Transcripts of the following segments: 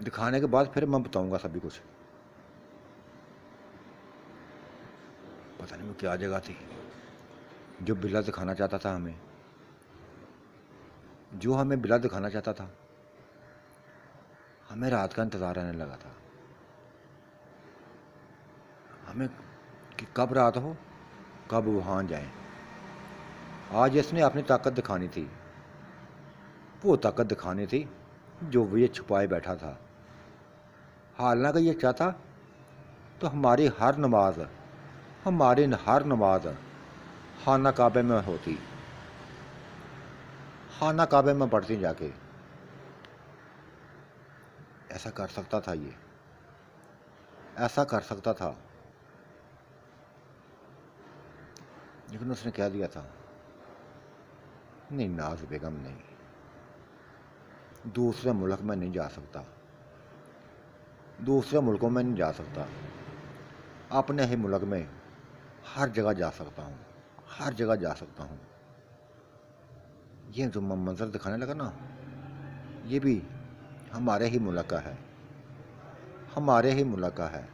دکھانے کے بعد پھر میں بتاؤں گا سبھی کچھ. پتہ نہیں وہ کیا جگہ تھی جو بلا دکھانا چاہتا تھا ہمیں، بلا دکھانا چاہتا تھا. ہمیں رات کا انتظار رہنے لگا تھا، ہمیں کہ کب رات ہو، کب وہاں جائیں. آج اس نے اپنی طاقت دکھانی تھی، وہ طاقت دکھانی تھی جو وہ یہ چھپائے بیٹھا تھا. حالانکہ یہ چاہتا تو ہماری ہر نماز خانہ کعبے میں ہوتی، خانہ کعبے میں پڑھتی جا کے. ایسا کر سکتا تھا، ایسا کر سکتا تھا. لیکن اس نے کہہ دیا تھا نہیں ناز بیگم نہیں، دوسرے ملک میں نہیں جا سکتا، دوسرے ملکوں میں نہیں جا سکتا، اپنے ہی ملک میں ہر جگہ جا سکتا ہوں، ہر جگہ جا سکتا ہوں. یہ جو منظر دکھانے لگا نا، یہ بھی ہمارے ہی ملک کا ہے، ہمارے ہی ملک کا ہے.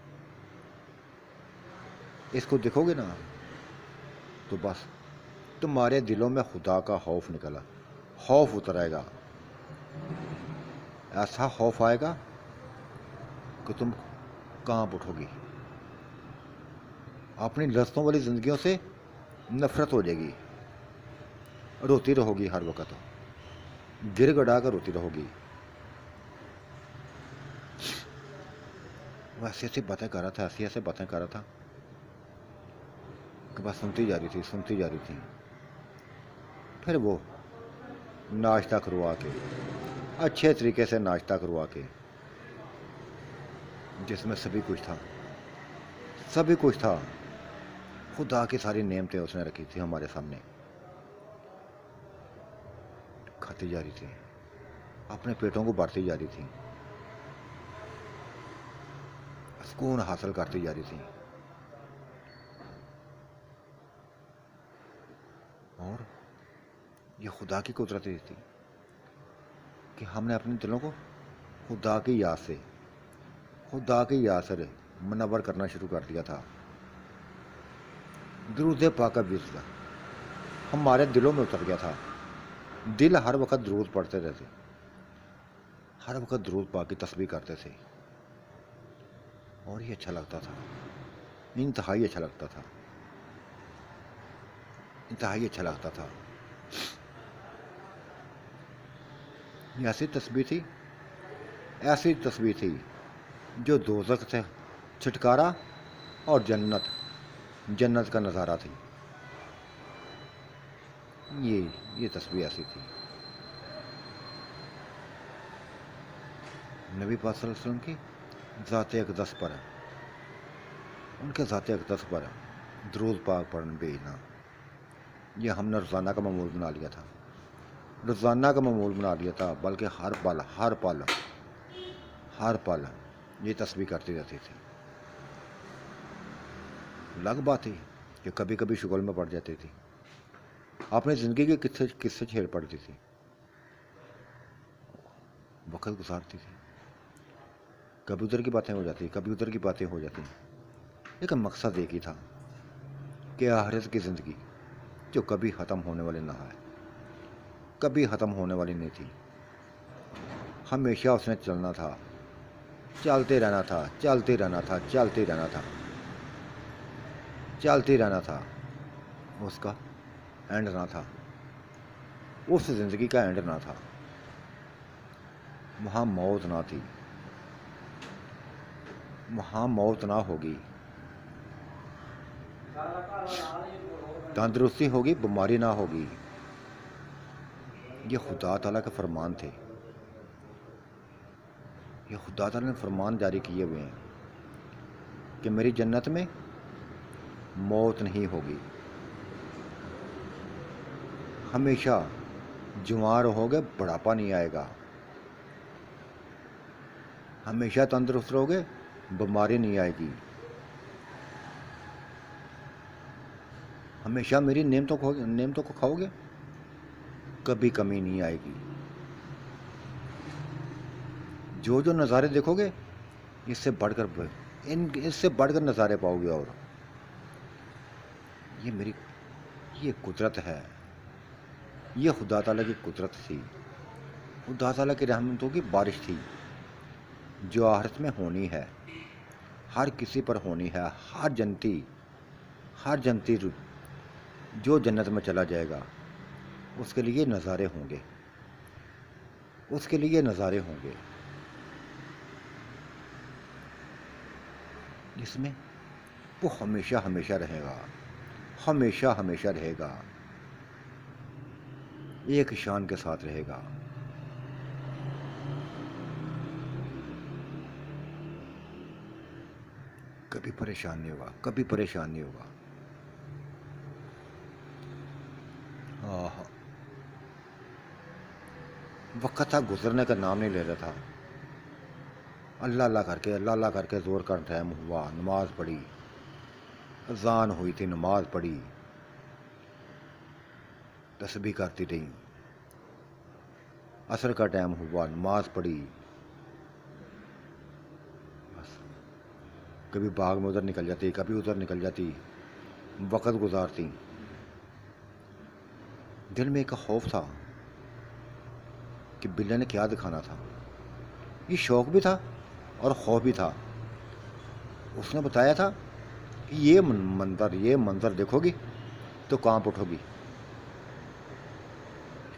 اس کو دیکھو گے نا تو بس تمہارے دلوں میں خدا کا خوف نکلا، خوف اترے گا. ایسا خوف آئے گا کہ تم کانپ اٹھو گی، اپنی لذتوں والی زندگیوں سے نفرت ہو جائے گی، روتی رہو گی، ہر وقت گر گڑا کر روتی رہو گی. وہ ایسی باتیں کر رہا تھا، ایسی باتیں کر رہا تھا کہ بس سنتی جا رہی تھی. پھر وہ ناشتہ کروا کے، اچھے طریقے سے ناشتہ کروا کے، جس میں سبھی کچھ تھا. خدا کی ساری نعمتیں اس نے رکھی تھی ہمارے سامنے، کھاتی جا رہی تھی، اپنے پیٹوں کو بھرتی جا رہی تھی، سکون حاصل کرتی جا رہی تھی. اور یہ خدا کی قدرت تھی کہ ہم نے اپنے دلوں کو خدا کی یاد سے منور کرنا شروع کر دیا تھا. درود پاک وزد ہمارے دلوں میں اتر گیا تھا. دل ہر وقت درود پڑھتے رہتے، ہر وقت درود پاک کی تسبیح کرتے تھے. اور یہ اچھا لگتا تھا، انتہائی اچھا لگتا تھا، انتہائی اچھا لگتا تھا. یہ ایسی تسبیح تھی جو دوزخ سے چھٹکارا اور جنت کا نظارہ تھی. یہ تسبیح ایسی تھی. نبی پاک صلی اللہ علیہ وسلم کی ذات اقدس پر، ان کے ذات اقدس پر درود پاک پڑھنا بھیجنا، یہ ہم نے روزانہ کا معمول بنا لیا تھا. بلکہ ہر پل یہ تسبیح کرتی رہتی تھی. الگ بات تھی کہ کبھی کبھی شغل میں پڑ جاتی تھی، اپنی زندگی کے قصے چھیڑ پڑتی تھی، وقت گزارتی تھی. کبھی ادھر کی باتیں ہو جاتی، کبھی ادھر کی باتیں ہو جاتی. لیکن مقصد ایک ہی تھا کہ آخرت کی زندگی جو کبھی ختم ہونے والی نہ ہے، کبھی ختم ہونے والی نہیں تھی. ہمیشہ اس نے چلنا تھا، چلتے رہنا تھا، چلتے رہنا تھا، چلتے رہنا تھا، چلتے رہنا تھا. اس کا اینڈ نہ تھا، اس زندگی کا اینڈ نہ تھا. وہاں موت نہ تھی، وہاں موت نہ ہوگی، تندرستی ہوگی، بیماری نہ ہوگی. یہ خدا تعالیٰ کے فرمان تھے، یہ خدا تعالیٰ نے فرمان جاری کیے ہوئے ہیں کہ میری جنت میں موت نہیں ہوگی، ہمیشہ جوان رہو گے، بڑھاپا نہیں آئے گا، ہمیشہ تندرست رہو گے، بیماری نہیں آئے گی، ہمیشہ میری نعمتوں کو کھاؤ گے، کبھی کمی نہیں آئے گی. جو جو نظارے دیکھو گے اس سے بڑھ کر اس سے بڑھ کر نظارے پاؤ گے. اور یہ قدرت ہے, یہ خدا تعالیٰ کی قدرت تھی, خدا تعالیٰ کی رحمتوں کی بارش تھی جو آخرت میں ہونی ہے, ہر کسی پر ہونی ہے. ہر جنتی جو جنت میں چلا جائے گا اس کے لیے نظارے ہوں گے, اس کے لیے نظارے ہوں گے جس میں وہ ہمیشہ ہمیشہ رہے گا, ہمیشہ ہمیشہ رہے گا, ایک شان کے ساتھ رہے گا. کبھی پریشان نہیں ہوگا, کبھی پریشان نہیں ہوگا. وقت تھا گزرنے کا نام نہیں لے رہا تھا. اللہ اللہ کر کے زور کا ٹائم ہوا, نماز پڑھی, اذان ہوئی تھی, نماز پڑھی, تسبیح کرتی رہی. عصر کا ٹائم ہوا, نماز پڑھی, بس کبھی باغ میں ادھر نکل جاتی, کبھی ادھر نکل جاتی, وقت گزارتی. دل میں ایک خوف تھا کہ بلے نے کیا دکھانا تھا. یہ شوق بھی تھا اور خوف بھی تھا. اس نے بتایا تھا کہ یہ منظر دیکھو گی تو کانپ اٹھو گی.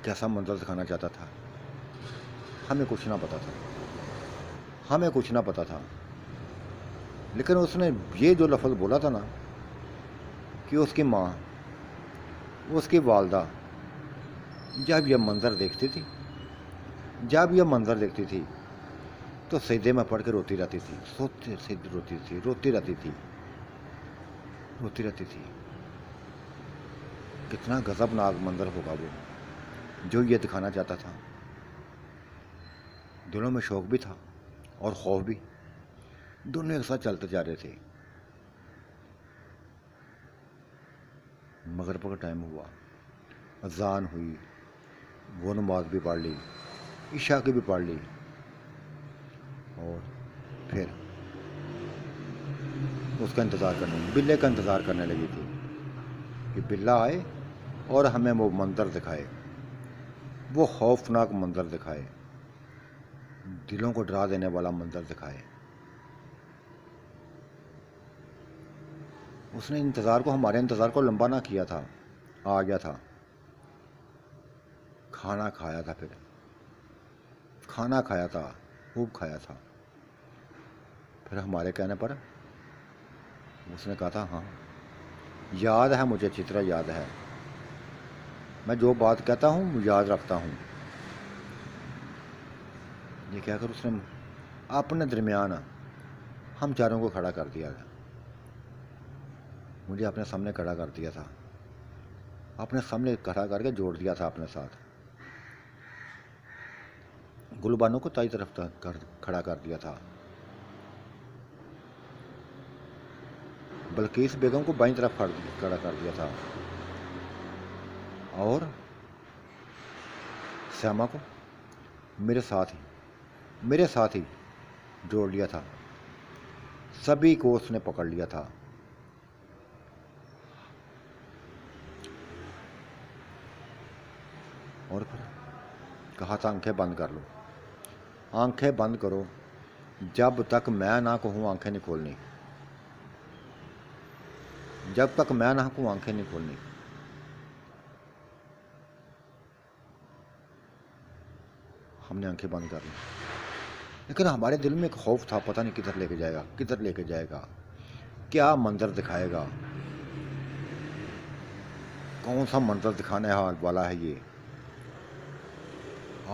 کیسا منظر دکھانا چاہتا تھا ہمیں کچھ نہ پتا تھا, لیکن اس نے یہ جو لفظ بولا تھا نا کہ اس کی ماں, اس کی والدہ جب یہ منظر دیکھتی تھی تو سجدے میں پڑھ کے روتی رہتی تھی. کتنا غضبناک منظر ہوگا وہ جو یہ دکھانا چاہتا تھا. دلوں میں شوق بھی تھا اور خوف بھی, دونوں ایک ساتھ چلتے جا رہے تھے. مغرب کا ٹائم ہوا, اذان ہوئی, وہ نماز بھی پڑھ لی, عشاء کی بھی پڑھ لی, اور پھر اس کا بلے کا انتظار کرنے لگی تھی کہ بلہ آئے اور ہمیں وہ منظر دکھائے, وہ خوفناک منظر دکھائے, دلوں کو ڈرا دینے والا منظر دکھائے. اس نے ہمارے انتظار کو لمبا نہ کیا تھا, آ گیا تھا. کھانا کھایا تھا, خوب کھایا تھا. پھر ہمارے کہنے پر اس نے کہا تھا ہاں یاد ہے مجھے, اچھی طرح یاد ہے, میں جو بات کہتا ہوں یاد رکھتا ہوں. یہ کہہ کر اس نے اپنے درمیان ہم چاروں کو کھڑا کر دیا. مجھے اپنے سامنے کھڑا کر دیا تھا, اپنے سامنے کھڑا کر کے جوڑ دیا تھا اپنے ساتھ. گلبانوں کو تائی طرف کھڑا کر دیا تھا, بلقیس بیگم کو بائیں طرف کھڑا کر دیا تھا, اور سیما کو میرے ساتھ ہی جوڑ لیا تھا. سبھی کو اس نے پکڑ لیا تھا. اور پھر کہا تھا آنکھیں بند کر لو, آنکھیں بند کرو, جب تک میں نہ کہوں آنکھیں نہیں کھولنی, جب تک میں نہ کہوں آنکھیں نہیں کھولنی. ہم نے آنکھیں بند کر لی, لیکن ہمارے دل میں ایک خوف تھا, پتہ نہیں کدھر لے کے جائے گا, کیا منظر دکھائے گا, کون سا منظر دکھانے والا ہے یہ.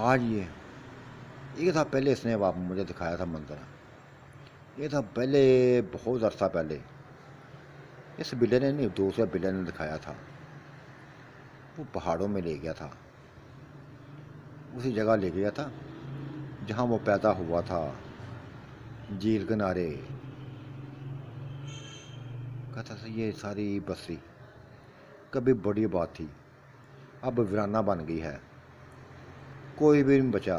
آج یہ تھا پہلے اس نے مجھے دکھایا تھا منظر, یہ تھا پہلے, بہت عرصہ پہلے. اس بلے نے نہیں, دوسرے بلے نے دکھایا تھا. وہ پہاڑوں میں لے گیا تھا, اسی جگہ لے گیا تھا جہاں وہ پیدا ہوا تھا, جھیل کنارے. کہتا تھا یہ ساری بستی کبھی بڑی بات تھی, اب ویرانہ بن گئی ہے, کوئی بھی نہیں بچا,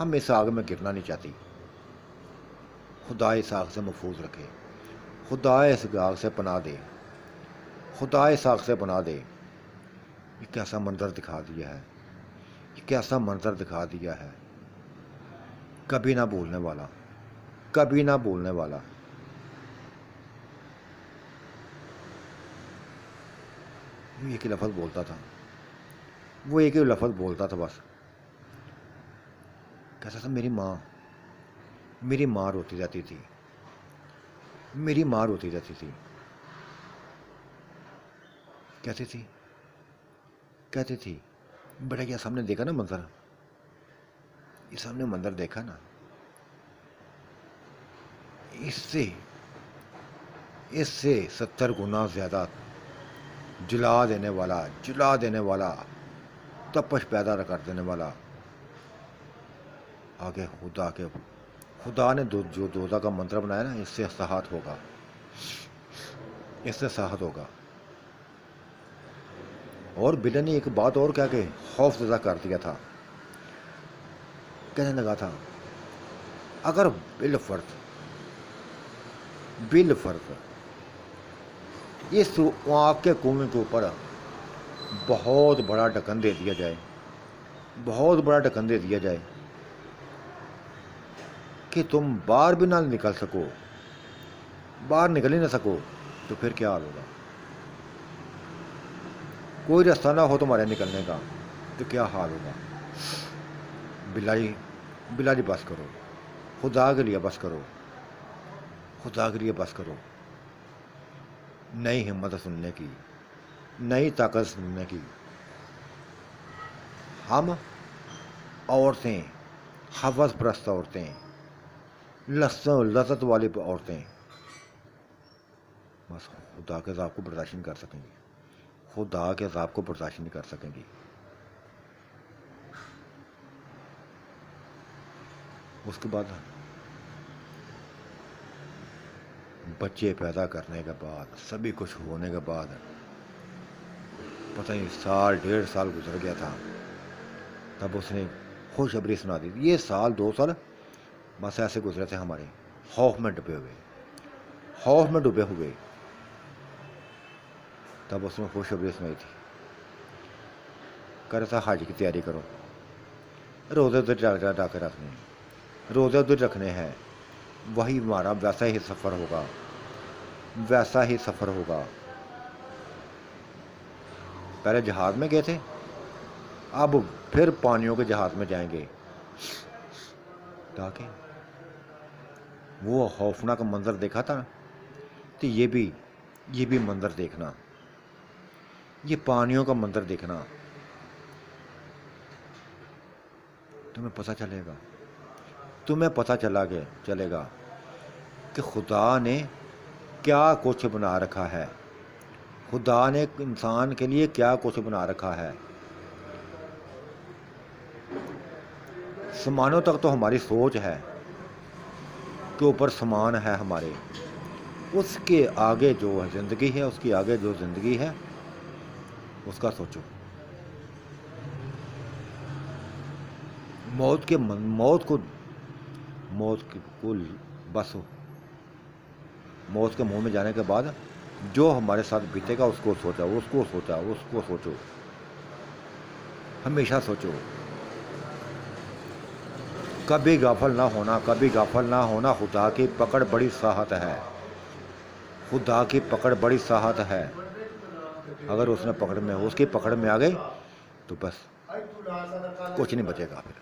ہم اس آگ میں گرنا نہیں چاہتی. خدا اس آگ سے محفوظ رکھے. خدا اس آگ سے پناہ دے. خدا اس آگ سے پناہ دے. یہ کیسا منظر دکھا دیا ہے. یہ کیسا منظر دکھا دیا ہے. کبھی نہ بھولنے والا. کبھی نہ بھولنے والا. وہ ایک ہی لفظ بولتا تھا. وہ ایک ہی لفظ بولتا تھا بس. کہتا تھا میری ماں. میری ماں روتی رہتی تھی. میری ماں روتی رہتی تھی. کہتی تھی بیٹا یہ سامنے دیکھا نا منظر. یہ سامنے منظر دیکھا نا. اس سے 70 گنا زیادہ جلا دینے والا تپش پیدا کر دینے والا آگے خدا نے جو دوزخ کا منظر بنایا نا، اس سے ساحت ہوگا. اس سے ساحت ہوگا. اور بلے نے ایک بات اور کہہ کے خوف زدہ کر دیا تھا. کہنے لگا تھا اگر بالفرض اس آگ کے کنویں کے اوپر بہت بڑا ڈھکن دے دیا جائے، بہت بڑا ڈھکن دے دیا جائے کہ تم باہر بھی نہ نکل سکو، باہر نکل ہی نہ سکو، تو پھر کیا حال ہوگا؟ کوئی راستہ نہ ہو تمہارے نکلنے کا تو کیا حال ہوگا؟ بلا جی بس کرو. خدا کے لیے بس کرو. خدا کے لیے بس کرو. نئی ہمت سننے کی، نئی طاقت سننے کی. ہم عورتیں، حوث پرست عورتیں، لذت والی عورتیں بس خدا کے عذاب کو برداشت نہیں کر سکیں گی. خدا کے عذاب کو برداشت نہیں کر سکیں گی. اس کے بعد بچے پیدا کرنے کے بعد، سبھی کچھ ہونے کے بعد، پتہ نہیں 1.5 سال گزر گیا تھا. تب اس نے خوشخبری سنا دی. یہ 2 سال بس ایسے گزرے تھے ہمارے، خوف میں ڈوبے ہوئے. تب اس نے خوشخبری سنائی تھی. کہہ رہا تھا حج کی تیاری کرو، روزے ادھر جا کے رکھنے ہیں، روزے ادھر رکھنے ہیں. وہی ہمارا ویسا ہی سفر ہوگا. پہلے جہاز میں گئے تھے، اب پھر پانیوں کے جہاز میں جائیں گے، تاکہ وہ خوفناک منظر دیکھا تھا تو یہ بھی منظر دیکھنا، یہ پانیوں کا منظر دیکھنا. تمہیں پتہ چلے گا کہ خدا نے کیا کچھ بنا رکھا ہے. خدا نے انسان کے لیے کیا کچھ بنا رکھا ہے. سمانوں تک تو ہماری سوچ ہے کہ اوپر سمان ہے ہمارے. اس کے آگے جو زندگی ہے، اس کا سوچو. موت کے منہ میں جانے کے بعد جو ہمارے ساتھ بیتے گا اس کو سوچو. ہمیشہ سوچو. کبھی غافل نہ ہونا. خدا کی پکڑ بڑی ساحت ہے. اگر اس کی پکڑ میں آ گئے تو بس کچھ نہیں بچے گا. پھر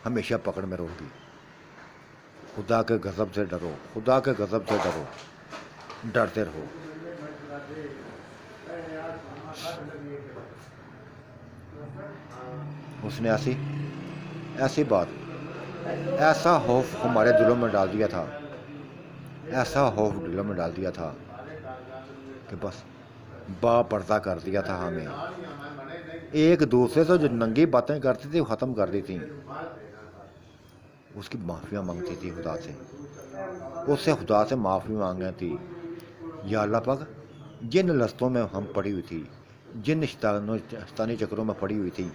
ہمیشہ پکڑ میں رہو گی. خدا کے غضب سے ڈرو. ڈرتے رہو. اس نے ایسی بات، ایسا خوف ہمارے دلوں میں ڈال دیا تھا کہ بس با پردہ کر دیا تھا ہمیں. ایک دوسرے سے جو ننگی باتیں کرتی تھی وہ ختم کر دی تھی. اس کی معافیاں مانگتی تھی خدا سے. اس سے خدا سے معافی مانگی تھی. یا اللہ پاک، جن لستوں میں ہم پڑی ہوئی تھی، جن شیطانی چکروں میں پڑی ہوئی تھی،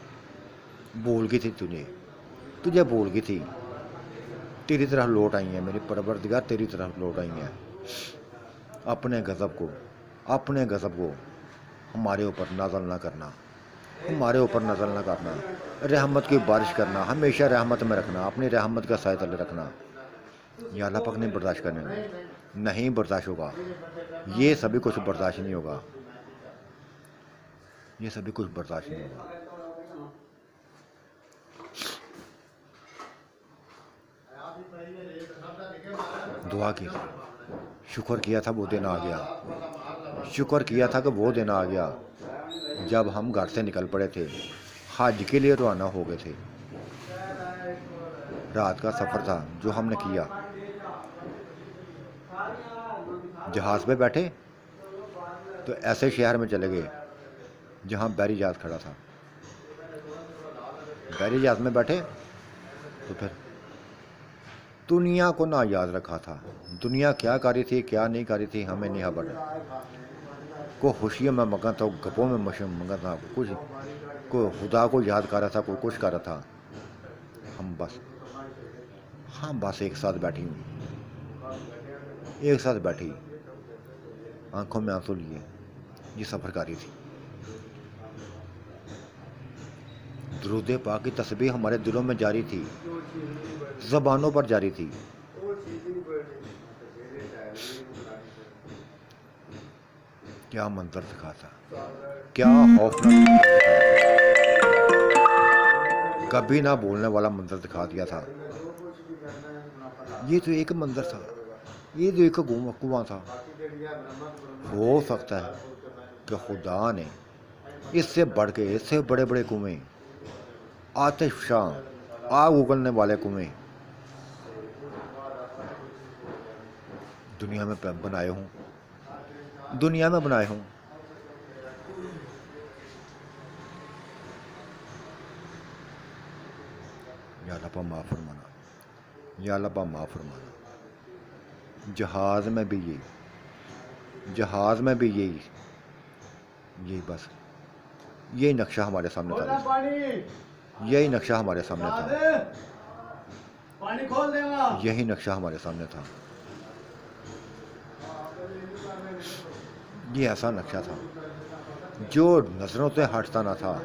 بھول گئی تھی تجھے. تجھے بھول گئی تھی، تیری طرف لوٹ آئی ہیں میری پروردگار، تیری طرف لوٹ آئی ہیں۔ اپنے غضب کو ہمارے اوپر نازل نہ کرنا، ہمارے اوپر نازل نہ کرنا، رحمت کی بارش کرنا، ہمیشہ رحمت میں رکھنا، اپنی رحمت کا سایہ تلے رکھنا۔ یا اللہ پاک نہیں برداشت کرنے میں، نہیں برداشت ہوگا، یہ سبھی کچھ برداشت نہیں ہوگا، یہ سبھی کچھ برداشت نہیں ہوگا۔ دعا کی تھی، شکر کیا تھا وہ دن آ گیا، شکر کیا تھا کہ وہ دن آ گیا جب ہم گھر سے نکل پڑے تھے، حج کے لیے روانہ ہو گئے تھے۔ رات کا سفر تھا جو ہم نے کیا، جہاز پہ بیٹھے تو ایسے شہر میں چلے گئے جہاں بحری جہاز کھڑا تھا، بحری جہاز میں بیٹھے تو پھر دنیا کو نہ یاد رکھا تھا، دنیا کیا کر رہی تھی کیا نہیں کر رہی تھی ہمیں نہیں خبر، کوئی خوشیوں میں مگن تھا، گپوں میں مگن تھا، کچھ کوئی خدا کو یاد کر رہا تھا، کوئی کچھ کر رہا تھا۔ ہم بس ایک ساتھ بیٹھی ہوں، ایک ساتھ بیٹھی، آنکھوں میں آنسو لیے، یہ سفر کر رہی تھی۔ درود پاک کی تسبیح ہمارے دلوں میں جاری تھی، زبانوں پر جاری تھی۔ کیا منظر دکھا تھا، کیا خوفناک، کبھی نہ بولنے والا منظر دکھا دیا تھا۔ یہ تو ایک منظر تھا، یہ تو ایک کنواں تھا، ہو سکتا ہے کہ خدا نے اس سے بڑھ کے، اس سے بڑے بڑے کنویں، آتش فشاں، آگ اگلنے والے کنویں دنیا میں بنائے ہوں، دنیا میں بنائے ہوں۔ یا اللہ پاک معاف فرمانا، یا اللہ پاک معاف فرمانا۔ جہاز میں بھی یہی بس یہی نقشہ ہمارے سامنے تھا، یہی نقشہ ہمارے سامنے تھا، یہی نقشہ ہمارے سامنے تھا۔ یہ ایسا نقشہ تھا جو نظروں سے ہٹتا نہ تھا،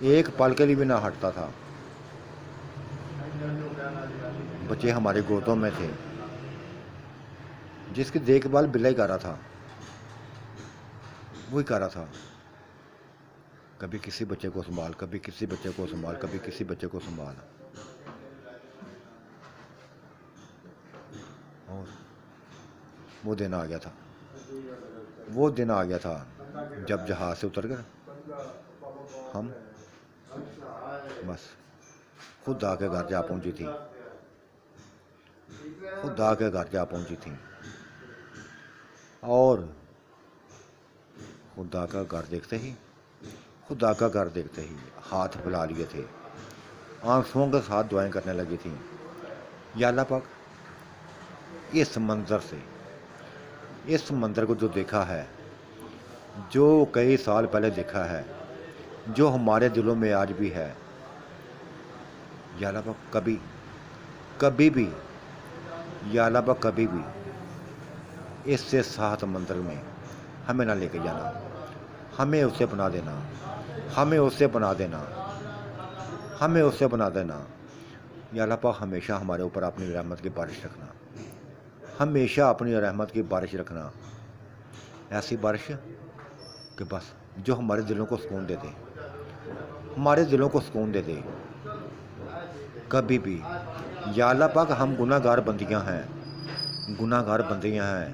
ایک پل کے لیے بھی نہ ہٹتا تھا۔ بچے ہمارے گودوں میں تھے، جس کی دیکھ بھال بلا ہی کر رہا تھا، وہی کر رہا تھا، کبھی کسی بچے کو سنبھال، کبھی کسی بچے کو سنبھال، کبھی کسی بچے کو سنبھال۔ اور وہ دن آ گیا تھا، وہ دن آ گیا تھا جب جہاز سے اتر کر ہم بس خدا کے گھر جا پہنچی تھی، خدا کے گھر جا پہنچی تھی، اور خدا کا گھر دیکھتے ہی، خدا کا گھر دیکھتے ہی ہاتھ پھیلا لیے تھے، آنسوؤں کے ساتھ دعائیں کرنے لگی تھیں۔ یا اللہ پاک اس منظر سے، اس منظر کو جو دیکھا ہے، جو کئی سال پہلے دیکھا ہے، جو ہمارے دلوں میں آج بھی ہے، یا اللہ پاک کبھی بھی یا اللہ پاک کبھی بھی اس سے سخت منظر میں ہمیں نہ لے کے جانا، ہمیں اس سے بنا دینا، ہمیں اس سے بنا دینا، ہمیں اس سے بنا دینا۔ یا اللہ پاک ہمیشہ ہمارے اوپر اپنی رحمت کی بارش رکھنا، ہمیشہ اپنی رحمت کی بارش رکھنا، ایسی بارش کہ بس جو ہمارے دلوں کو سکون دے دے، ہمارے دلوں کو سکون دے دے۔ کبھی بھی یا اللہ پاک ہم گناہ گار بندیاں ہیں، گناہ گار بندیاں ہیں،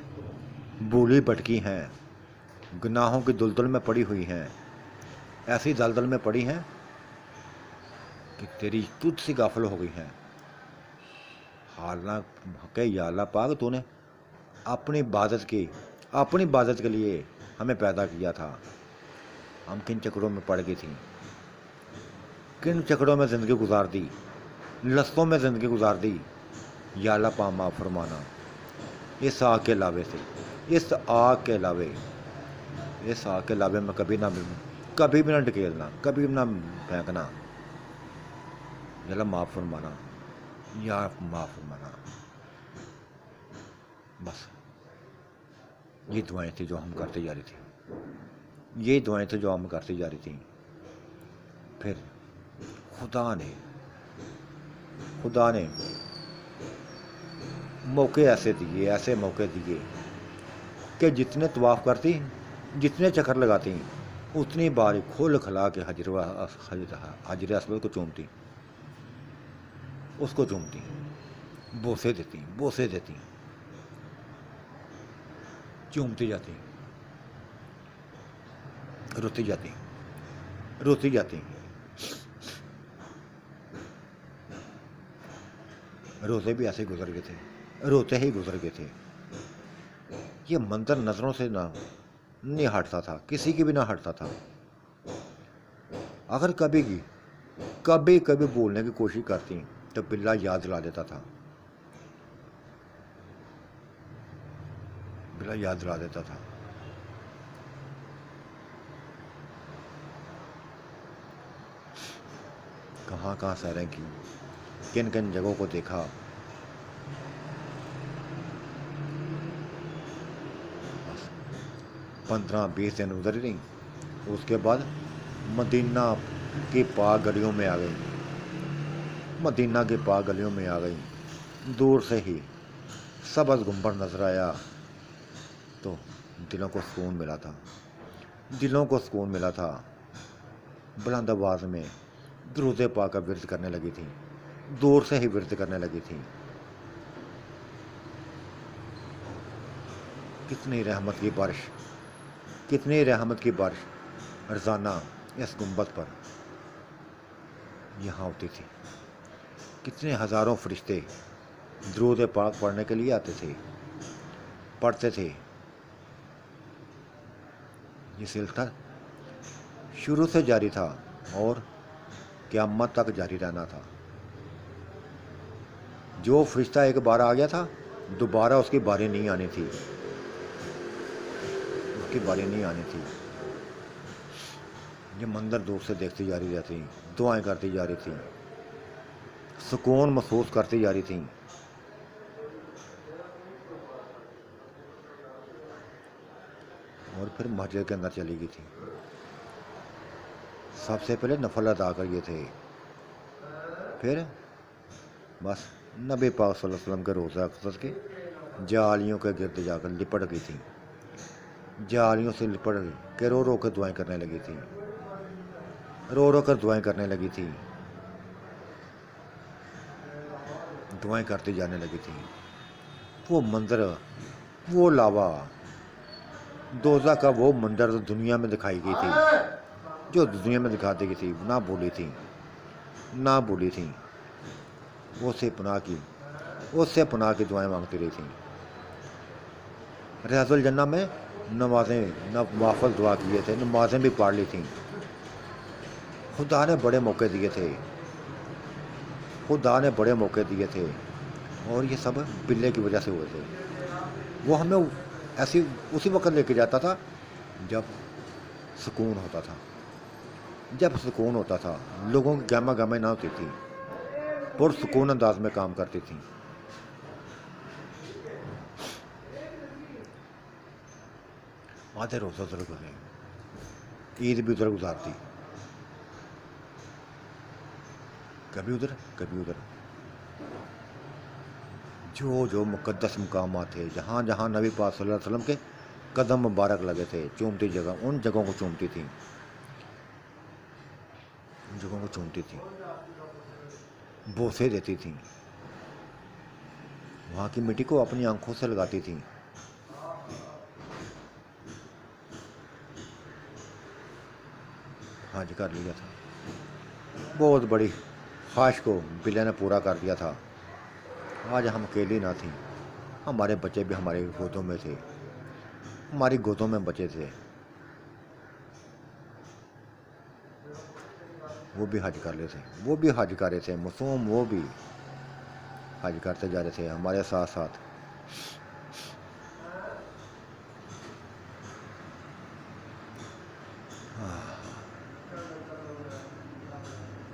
بھولی بھٹکی ہیں، گناہوں کی دلدل میں پڑی ہوئی ہیں، ایسی دلدل میں پڑی ہیں کہ تیری تجھ سے غافل ہو گئی ہیں۔ حالانکہ یا اللہ پاک تو نے اپنی عبادت کے لیے ہمیں پیدا کیا تھا، ہم کن چکروں میں پڑ گئی تھیں، کن چکروں میں زندگی گزار دی، لستوں میں زندگی گزار دی۔ یا اللہ پاک معاف فرمانا، اس آگ کے لابے سے، اس آگ کے لابے میں کبھی بھی نہ ڈکیلنا، کبھی بھی نہ پھینکنا۔ یا اللہ معاف فرمانا، یا معاف فرمانا. بس یہ دعائیں تھیں جو ہم کرتے جا رہی تھیں، یہ دعائیں تھیں جو ہم کرتے جا رہی تھیں. پھر خدا نے موقع ایسے موقع دیے کہ جتنے طواف کرتی، جتنے چکر لگاتی، اتنی بار کھول کھلا کے حجر اسود کو چومتی، اس کو چومتی، بوسے دیتی، چومتی جاتی، روتی جاتی. روزے بھی ایسے گزر گئے تھے، روتے ہی گزر گئے تھے. یہ منظر نظروں سے نہیں ہٹتا تھا، کسی کی بھی نہ ہٹتا تھا. اگر کبھی بولنے کی کوشش کرتی تو بلا یاد دلا دیتا تھا، کہاں سیریں کی، کن جگہوں کو دیکھا. بس 15-20 دن گزر رہی. اس کے بعد مدینہ کی پاک گلیوں میں آ گئی. دور سے ہی سبز گنبد نظر آیا تو دلوں کو سکون ملا تھا. بلند آواز میں درود پاک کا ورد کرنے لگی تھی، دور سے ہی ورد کرنے لگی تھی. کتنی رحمت کی بارش روزانہ اس گنبد پر یہاں ہوتی تھی. کتنے ہزاروں فرشتے درود پاک پڑھنے کے لیے آتے تھے، پڑھتے تھے. یہ سلسلہ شروع سے جاری تھا اور قیامت تک جاری رہنا تھا. جو فرشتہ ایک بار آ گیا تھا، دوبارہ اس کی باری نہیں آنی تھی. یہ منظر دور سے دیکھتی جا رہی تھی، دعائیں کرتی جا رہی تھی، سکون محسوس کرتی جا رہی تھی. اور پھر مسجد کے اندر چلی گئی تھی. سب سے پہلے نفل ادا کر گئے تھے، پھر بس نبی پاک صلی اللہ علیہ وسلم کے روضہ اقدس کے جالیوں کے گرد جا کر لپٹ گئی تھی. جالیوں سے لپٹ کے رو کر دعائیں کرنے لگی تھی، دعائیں کرتی جانے لگی تھی. وہ منظر، وہ لاوا، دوزخ کا وہ منظر دنیا میں دکھائی گئی تھی، جو دنیا میں دکھاتی گئی تھی، نہ بولی تھی. اس سے پناہ کی دعائیں مانگتی رہی تھی. ریاض الجنہ میں نوافل دعا کیے تھے، نمازیں بھی پڑھ لی تھیں. خدا نے بڑے موقع دیے تھے اور یہ سب بلے کی وجہ سے ہوئے تھے. وہ ہمیں اسی وقت لے کے جاتا تھا جب سکون ہوتا تھا، لوگوں کی گہما نہ ہوتی تھی، پرسکون انداز میں کام کرتی تھیں. آدھے روزہ ادھر گزرے، عید بھی ادھر گزارتی، کبھی ادھر. جو مقدس مقامات تھے، جہاں نبی پاک صلی اللہ علیہ وسلم کے قدم مبارک لگے تھے، چومتی جگہ، ان جگہوں کو چومتی تھی، بوسے دیتی تھیں، وہاں کی مٹی کو اپنی آنکھوں سے لگاتی تھیں. حج کر لیا تھا. بہت بڑی خواہش کو بلے نے پورا کر دیا تھا. آج ہم اکیلی نہ تھیں، ہمارے بچے بھی ہماری گودوں میں تھے، ہماری گودوں میں بچے تھے. وہ بھی حج کر رہے تھے، معصوم وہ بھی حج کرتے جا رہے تھے ہمارے ساتھ.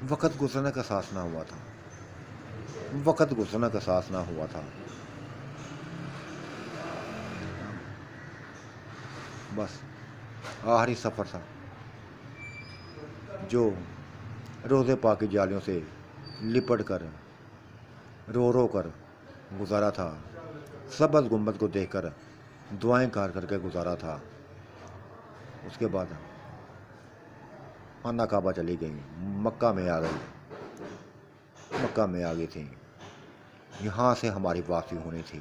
وقت گزرنے کا احساس نہ ہوا تھا، وقت گزرنے کا احساس نہ ہوا تھا. بس آخری سفر تھا جو روزے پاک کی جالیوں سے لپٹ کر رو رو کر گزارا تھا، سبز گنبد کو دیکھ کر دعائیں کر کے گزارا تھا. اس کے بعد خانہ کعبہ چلی گئی، مکہ میں آ گئی، مکہ میں آ گئی تھی. یہاں سے ہماری واپسی ہونی تھی،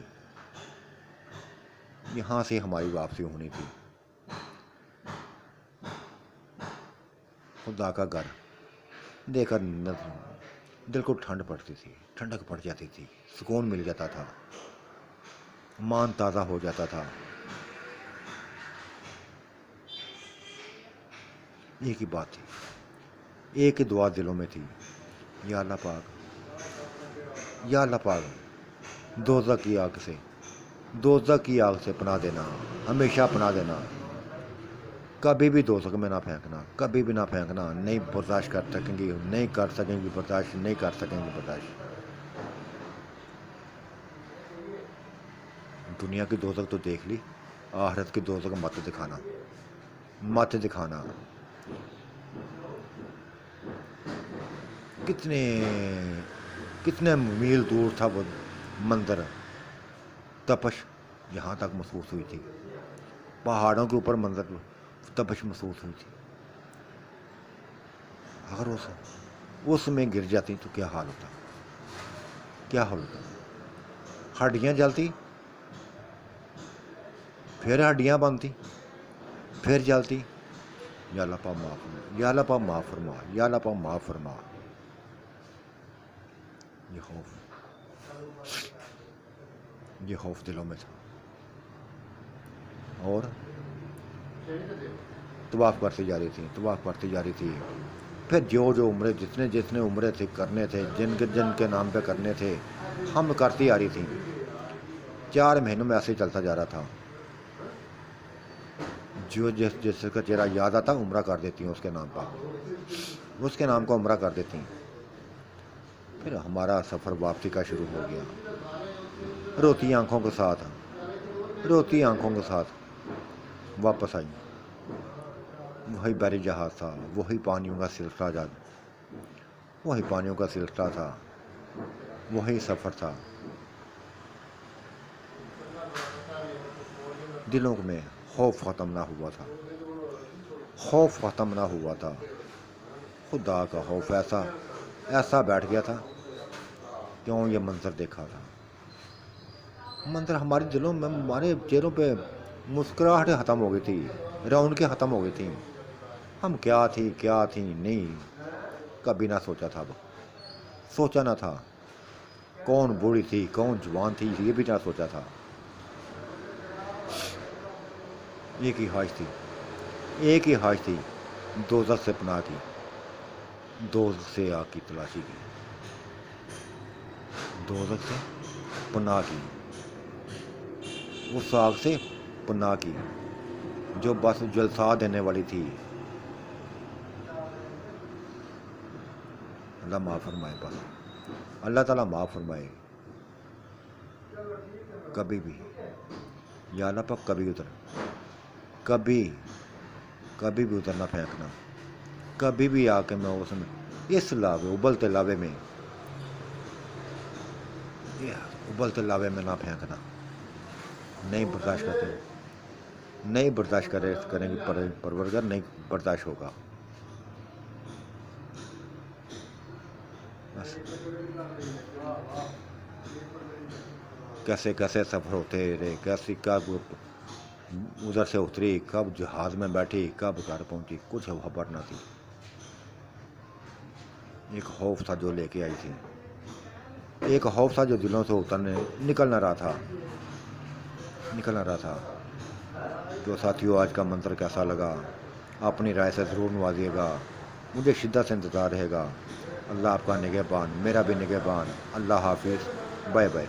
یہاں سے ہماری واپسی ہونی تھی. خدا کا گھر دیکھ کر دل کو ٹھنڈ پڑتی تھی، ٹھنڈک پڑ جاتی تھی، سکون مل جاتا تھا، مان تازہ ہو جاتا تھا. ایک ہی بات تھی، ایک ہی دعا دلوں میں تھی، یا اللہ پاک، یا اللہ پاک، دوزخ کی آگ سے، دوزخ کی آگ سے پناہ دینا، ہمیشہ پناہ دینا. کبھی بھی دوزخ میں نہ پھینکنا، کبھی بھی نہ پھینکنا. نہیں برداشت کر سکیں گی، نہیں کر سکیں گی برداشت، نہیں کر سکیں گی برداشت. دنیا کی دوزخ تو دیکھ لی، آخرت کی دوزخ مت دکھانا، مت دکھانا. کتنے میل دور تھا وہ منظر، تپش یہاں تک محسوس ہوئی تھی، پہاڑوں کے اوپر منظر تپش محسوس ہوئی تھی. اگر اس میں گر جاتی تو کیا حال ہوتا، کیا حال ہوتا. ہڈیاں جلتی، پھر ہڈیاں بنتی، پھر جلتی. یا اللہ پاک معاف فرما، یا اللہ پاک معاف فرما، یا اللہ پاک معاف فرما. یہ خوف دلوں میں تھا. اور طواف کرتی جا رہی تھی، طواف کرتی جا رہی تھی. پھر جو عمرے جتنے عمرے تھے کرنے تھے، جن کے نام پہ کرنے تھے، ہم کرتی آ رہی تھیں. 4 مہینوں میں ایسے ہی چلتا جا رہا تھا. جو جس کا چہرہ یاد آتا عمرہ کر دیتی ہوں، اس کے نام پر، اس کے نام کو عمرہ کر دیتی. پھر ہمارا سفر واپسی کا شروع ہو گیا. روتی آنکھوں کے ساتھ، روتی آنکھوں کے ساتھ واپس آئی. وہی بحری جہاز تھا، وہی پانیوں کا سلسلہ جا، وہی پانیوں کا سلسلہ تھا، وہی سفر تھا. دلوں میں خوف ختم نہ ہوا تھا، خوف ختم نہ ہوا تھا. خدا کا خوف ایسا بیٹھ گیا تھا. کیوں یہ منظر دیکھا تھا، منظر ہمارے دلوں میں، ہمارے چہروں پہ مسکراہٹیں ختم ہو گئی تھی، رونقیں ختم ہو گئی تھیں. ہم کیا تھیں نہیں کبھی نہ سوچا تھا. سوچا نہ تھا کون بوڑھی تھی، کون جوان تھی، یہ بھی نہ سوچا تھا. ایک ہی خواہش تھی، ایک ہی خواہش تھی، دوزخ سے پناہ کی، دوزخ سے آگ کی تلاشی کی، دوزخ سے پناہ کی، اس آگ سے پناہ کی جو بس جلسا دینے والی تھی. اللہ معاف فرمائے، بس اللہ تعالیٰ معاف فرمائے. کبھی بھی یا اللہ پاک کبھی بھی ادھر نہ پھینکنا. کبھی بھی آ کے میں اس لاوے، ابلتے لاوے میں نہ پھینکنا. نہیں برداشت کرتے، نہیں برداشت کریں گے پروردگار، نہیں برداشت ہوگا. بس کیسے سفر ہوتے رہے، کیسی کب ادھر سے اتری، کب جہاز میں بیٹھی، کب گھر پہنچی، کچھ خبر نہ تھی. ایک خوف تھا جو لے کے آئی تھی، ایک خوف تھا جو دلوں سے نکل نہ رہا تھا. تو ساتھیو، آج کا منظر کیسا لگا، اپنی رائے سے ضرور نوازیے گا. مجھے شدت سے انتظار رہے گا. اللہ آپ کا نگہبان، میرا بھی نگہبان. اللہ حافظ، بائے بائے.